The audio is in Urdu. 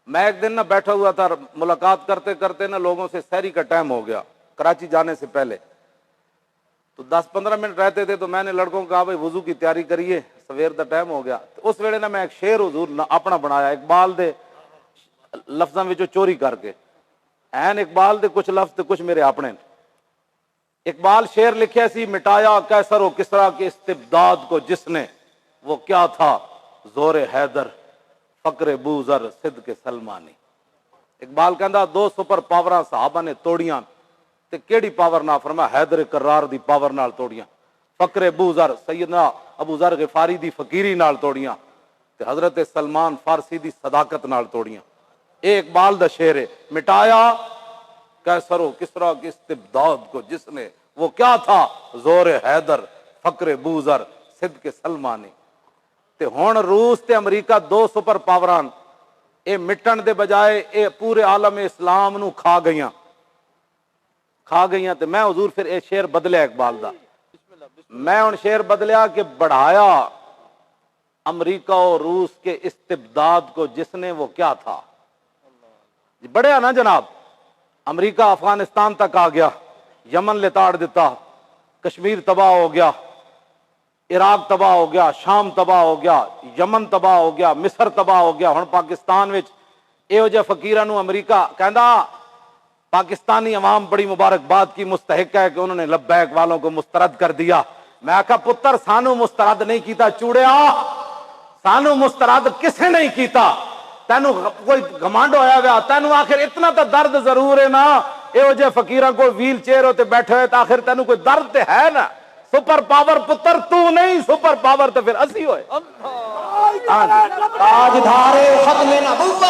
میں ایک دن نہ بیٹھا ہوا تھا، ملاقات کرتے کرتے نا لوگوں سے سحری کا ٹائم ہو گیا کراچی جانے سے پہلے، تو 10-15 منٹ رہتے تھے، تو میں نے لڑکوں کو کہا بھائی وضو کی تیاری کریے، سویر دا ٹائم ہو گیا۔ تو اس ویلے نا میں ایک شعر حضور اپنا بنایا، اقبال دے لفظاں وچوں چوری کر کے، این اقبال دے کچھ لفظ تے کچھ میرے اپنے۔ اقبال شعر لکھیا سی، مٹایا کیسر و کسریٰ کے استبداد کو جس نے، وہ کیا تھا زور حیدر فقر بوذر صدق سلمانی۔ اقبال کہندا دو سپر پاوراں صحابہ نے توڑیاں تے کیڑی پاور نال؟ فرمایا حیدر کرار دی پاور نال توڑیاں، فقر بوذر سیدنا ابو ذر غفاری دی فقیری نال توڑیاں، تے حضرت سلمان فارسی دی صداقت نال توڑیاں۔ اے اقبال دا شعر ہے، مٹایا کیسر و کسریٰ کے استبداد کو جس نے، وہ کیا تھا زور حیدر فقر بوذر صدق سلمانی۔ تے ہن روس تے امریکہ دو سپر پاوران، اے مٹن دے بجائے اے پورے عالم اسلام نو کھا گئیاں تے میں حضور پھر اے شعر بدلیا اقبال دا، میں ہن شعر بدلیا کہ بڑھایا امریکہ اور روس کے استبداد کو جس نے، وہ کیا تھا۔ بڑھیا نا جناب، امریکہ افغانستان تک آ گیا، یمن لتاڑ دیتا، کشمیر تباہ ہو گیا، عراق تباہ ہو گیا، شام تباہ ہو گیا، یمن تباہ ہو گیا، مصر تباہ ہو گیا۔ ہن پاکستان وچ ایہو جے فقیراں نو امریکہ کہندا پاکستانی عوام بڑی مبارکباد کی مستحق ہے کہ انہوں نے لبیک والوں کو مسترد کر دیا۔ میں کہا پتر سانو مسترد نہیں کیتا چوڑیا، سانو مسترد کسے نہیں کیتا، تینو کوئی گھمانڈ ہویا ہوا، تینو آخر اتنا تو درد ضرور ہے نا، ایہو جے فقیراں کو ویل چیئر ہوتے بیٹھے ہوئے، تو آخر تینو کوئی درد تے ہے نا۔ سپر پاور پتر تو نہیں، سپر پاور تو پھر اسی ہوئے۔ تاج دھارے ختم نبوت